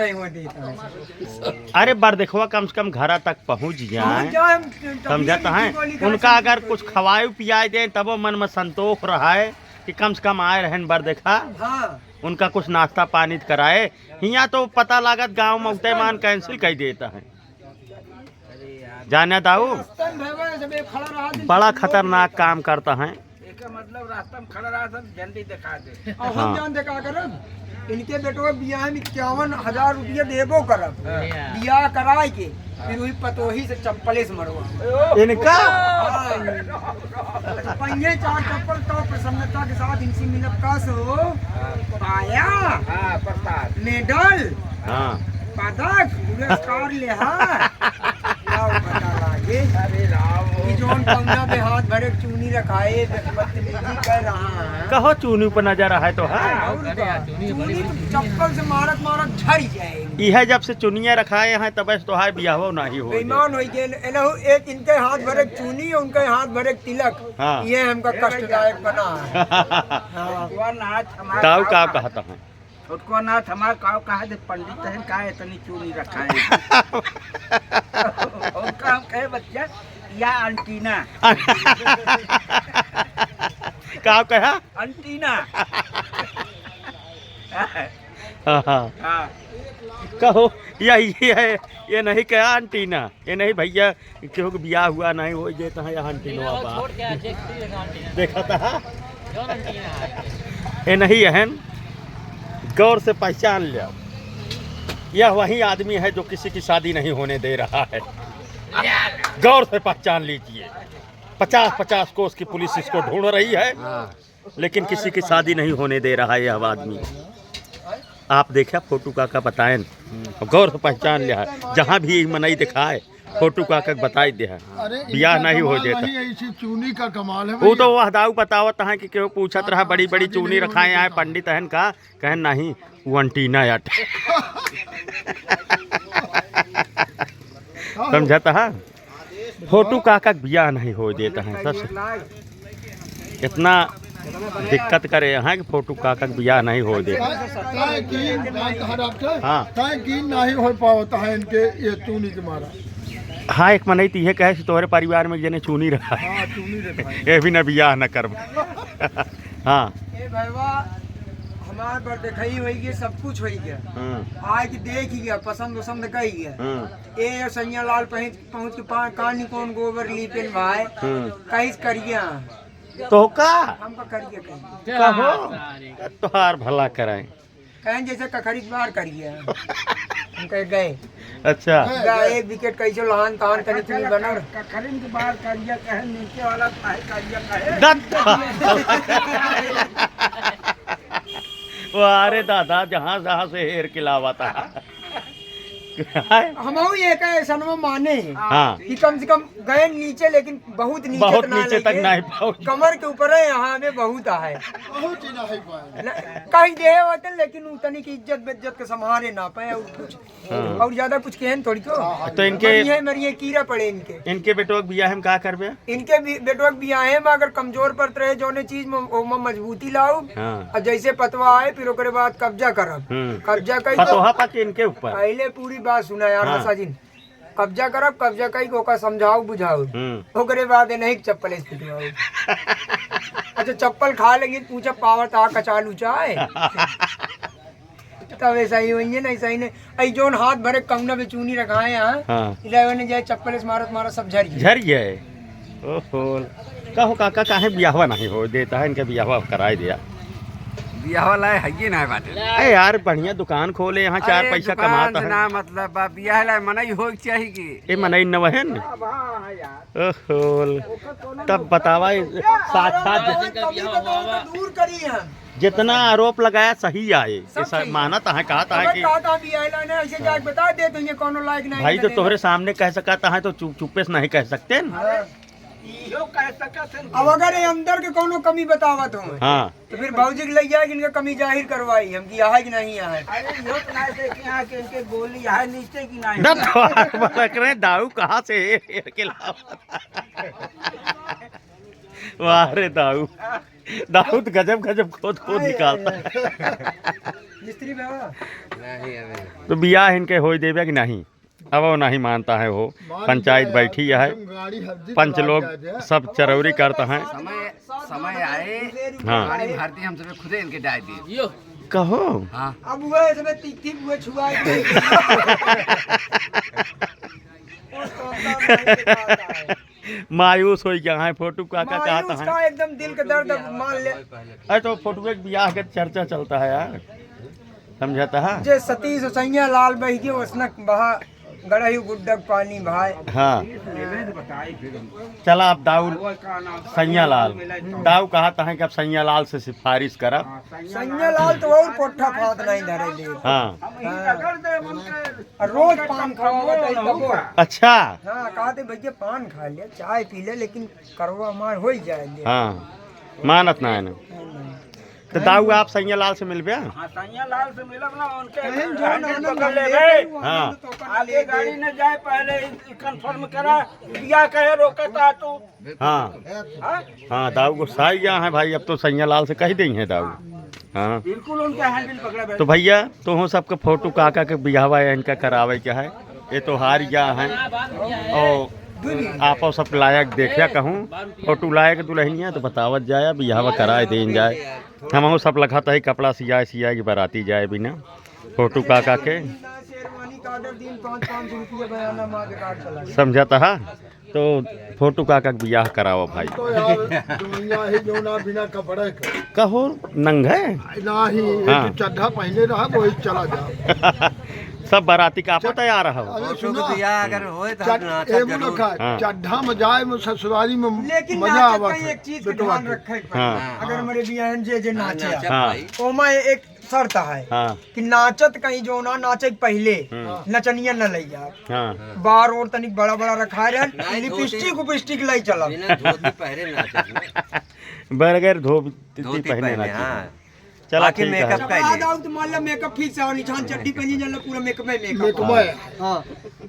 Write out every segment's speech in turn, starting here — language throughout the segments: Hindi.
नहीं हो देता। अरे बार देखवा कम से कम घर तक पहुँच जाए, समझता है। उनका अगर कुछ खवाए पियाए दे तब वो मन में संतोष रहा है कि कम से कम आए रहन बार देखा। हाँ उनका कुछ नाश्ता पानी कराए। यहाँ तो पता लागत गांव में उठे मान कैंसिल कर देता है। जाने दाऊ बड़ा खतरनाक काम करता है। मतलब रास्ता में खड़ा रहा था झंडी दिखा दे। और हम जान देखा करब इनके बेटो बियाह में 51,000 रुपया देबो करब, बियाह कराए के फिर वही पतोही से चप्पले से मरवा इनका पहिए 4 चप्पल तो प्रसन्नता के साथ इनसे मिलब का सो पाया प्रसाद मेडल हाँ पदक पुरस्कार ले अरे राम कि जोन कौना पे हाथ भरे चूनी रखाए बदतमीजी कर रहा है। कहो चूनी पर नजर है तो है। और का? चूनी तो चप्पल से मारत मारत झड़ जाएगी। यह जब से चुनिया रखाए हैं तब तो है बियाह नहीं हो। बेईमान हो गए एनहु एक इनके हाथ भरे चूनी और उनके हाथ भरे तिलक। हाँ। ये हमका कष्टदायक बना है। दाऊ का कहता है उसको नाथ हमारा काव कहा दे पंडित है का इतनी चूनी रखा है। और काम कहे बच्चा या अंटीना का कहा अंटीना। हाँ। कहो यही है, ये नहीं कहा अंटीना, ये नहीं भैया क्योंकि ब्याह हुआ नहीं हो देता है यहाँ अंटीनो देखा था। ये नहीं है, गौर से पहचान लिया। यह वही आदमी है जो किसी की शादी नहीं होने दे रहा है। गौर से पहचान लीजिए। 50-50 कोस की पुलिस इसको ढूंढ रही है लेकिन किसी की शादी नहीं होने दे रहा है यह आदमी। आप देखा फोटो का बताएं, गौर से पहचान लिया है। जहाँ भी मनई दिखाए फोटो का बताई दे है ब्याह नहीं हो जाता। ऐसी चूनी का कमाल है। वो तो वह दाऊ बतावत है कि क्यों पूछत रहा बड़ी बड़ी चूनी रखाए आए पंडित हन का कहन नहीं वो अंटीना याट। समझता है। फोटो काका ब्याह नहीं हो देता है। सब इतना दिक्कत करे हैं कि फोटो काका ब्याह नहीं हो देता। हाँ नहीं हो पाता है इनके ये चूनी के मारा। हाँ एक मनई तीहे कहे कि तुम्हारे परिवार में जने चूनी रहा है। हाँ, चूनी रखा है। ये भी न ब्याह न कर। हाँ ए भैया हमारे पर देखई हुई गया, सब कुछ हुई गया। आज देख ही गया, पसंद वसंद कही गया। ए सैया लाल पहुँच के कहानी कौन गोबर लीपेन भाई कहीं करिया तो का हमका करिए कहीं कहो तोहार भला कराए कहें जैसे कखरी बार करिए हम कह गए। अच्छा एक विकेट कैसे लहान तहान कनी चुनी बना कखरिन के बाहर करिया कहे नीचे वाला काहे करिया कहे। अरे दादा जहाँ जहाँ से हेर के लावा था। हम ये ऐसा माने हाँ कि कम से कम गए नीचे लेकिन बहुत नीचे तक नहीं पहुंच। कमर के ऊपर है यहाँ में बहुत है कहीं दे होते लेकिन उतनी की इज्जत बेज्जत के संभाले ना पाए और कुछ और ज्यादा कुछ कहन थोड़ी तो इनके मरिए कीड़ा पड़े इनके बेटो बियाह में क्या करबे। इनके बेटो बियाह में अगर कमजोर पर रहे जोने चीज में मजबूती लाओ और जैसे पतवा आए फिर ओकरे बाद कब्जा करब। कब्जा कई इनके ऊपर पहले पूरी बात सुना यार साजिन। कब्जा करब, कब्जा कई को समझाओ बुझाओ ओकरे बाद नहीं चप्पल अच्छा चप्पल खा लेंगे पूछा पावर ता कचाल ऊंचाए तब ऐसा ही हुई है ना। ऐसा ही नहीं आई जोन हाथ भरे कमना में चूनी रखाए यहाँ ने जाए चप्पल से मारत सब झड़ गए। ओहो कहो काका काहे ब्याह नहीं हो देता है। इनका ब्याह कराए दिया। बियाह वाला है ना बात अरे यार बढ़िया दुकान खोले यहाँ 4 पैसा कमाता है ना। मतलब बियाह ला मनई हो चाहिए कि ये मनई न वहन। ओहो तब बतावा साथ दूर करी हम जितना आरोप लगाया सही आए मानत है कहता है कि ऐसे जाके बता दे तो ये कोनो लायक नहीं। भाई तो तोहरे सामने कह सकता है तो चुप्पे से नहीं कह सकते न। अब अगर ये अंदर के कोनो कमी बतावत हो हाँ तो फिर भौजी के ले जाए कि इनका कमी जाहिर करवाई हम कि यहाँ है कि नहीं यहाँ है। अरे यो तो ना से कि यहाँ के इनके गोली यहाँ नीचे की नहीं दाऊ कहाँ से के वाह रे दाऊ दाऊ तो गजब खोद निकालता है। रजिस्ट्री में है। तो बियाह इनके हो देवे कि नहीं? अब वो नहीं मानता है, वो पंचायत बैठी है, पंच लोग सब चरौरी करते हैं। समय आए हाँ गाड़ी भारती हम सब खुदे इनके डाल दिए। कहो हाँ अब हुए इसमें तीखी हुए छुआ मायूस हो गया है। फोटो काका चाहता है, एकदम दिल का दर्द मान ले। अरे तो फोटो के बियाह के चर्चा चलता है यार, समझाता है। जे सतीश सैया लाल बह के उसने बहा गड़ही गुड्डक पानी भाई। हाँ चला अब दाऊ सैया लाल दाऊ कहता है कि अब सैया लाल से सिफारिश करा। सैया लाल तो और पोठा फात नहीं धरे ले। हाँ रोज पान खावा तबो। अच्छा हाँ कहते भैया पान खा ले चाय पी ले लेकिन करवा हमार हो जाए। हाँ मानत ना है ना। तो दाऊ आप सैया लाल से मिलबे? हाँ सैया लाल से मिलब ना उनके बहन जो हैंडल नाना पकड़ ले हाँ आगे गाड़ी न जाए पहले कंफर्म करा बिया कहे रोकता तू। हाँ हाँ? हाँ दाऊ को साई गया है भाई, अब तो सैया लाल से कह देंगे दाऊ। हाँ बिल्कुल उनके हैंडल पकड़े बैठे। तो भैया तो हो सबके फोटो काका के बिहावा इनका करावे क्या है, ये तो हार गया है और आपो सब लायक देखा कहूँ फोटो लायक दुल्हनिया तो बतावत जाए बिहावा कराए देन जाए। हम सब लखत है कपड़ा सियाए सियाए की बाराती जाए बिना फोटो काका के, शेरवानी का ऑर्डर दिन 500 रुपया बयाना मार के काट चला। समझाता है। तो फोटो काका के बियाह कराओ भाई। तो यार दुनिया ही जो ना बिना कपड़े के कहो नंगे ना ही हाँ। एक चड्ढा पहने रहा वही चला जा। सब बाराती का आपो तैयार हो। अरे सुनो अगर होए तो हाँ। चड्ढा में जाए में ससुराली में लेकिन मजा नाचत आवा का एक चीज का बेटवा ध्यान के। रखे हाँ। अगर हमारे बियाहन जे नाचे हाँ ओमा एक शर्त है हाँ कि नाचत कहीं जो ना नाचे पहले हम्म। नचनिया न लई जा हाँ बार और तनिक बड़ा बड़ा रखा रहे लिपस्टिक उपिस्टिक लाई चला। बर्गर धोती पहने ना चला ठीक है। तो मान लो मेकअप फिक्स है और निशान चड्डी पहनी जल पूरा मेकअप में मेकअप। मेकअप है। हाँ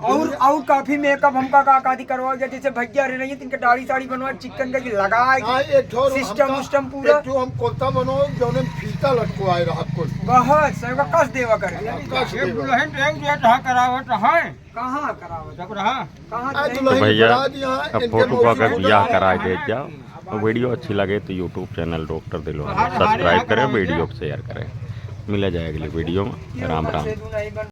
और काफी मेकअप हमका कादी करवा गया जैसे भैया रहे नहीं तिनके दाढ़ी साड़ी बनवा चिकन का लगाए हाँ, एक ठो सिस्टम हमका- उस्टम पूरा एक ठो हम कुर्ता बनो जोने फीता लटकवाए रहा कुल बहुत सबका कस देवा कर कस देवा। करावट है कहाँ करावत कहाँ आज तो दुल्हन भैया बना दिया है, अब इनके फोटो मौसी का को बियाह तो- कराए दे जाओ और वीडियो अच्छी लगे तो यूट्यूब चैनल डॉक्टर दिलो सब्सक्राइब करें, वीडियो को शेयर करें। मिला जाए अगली वीडियो में। राम राम।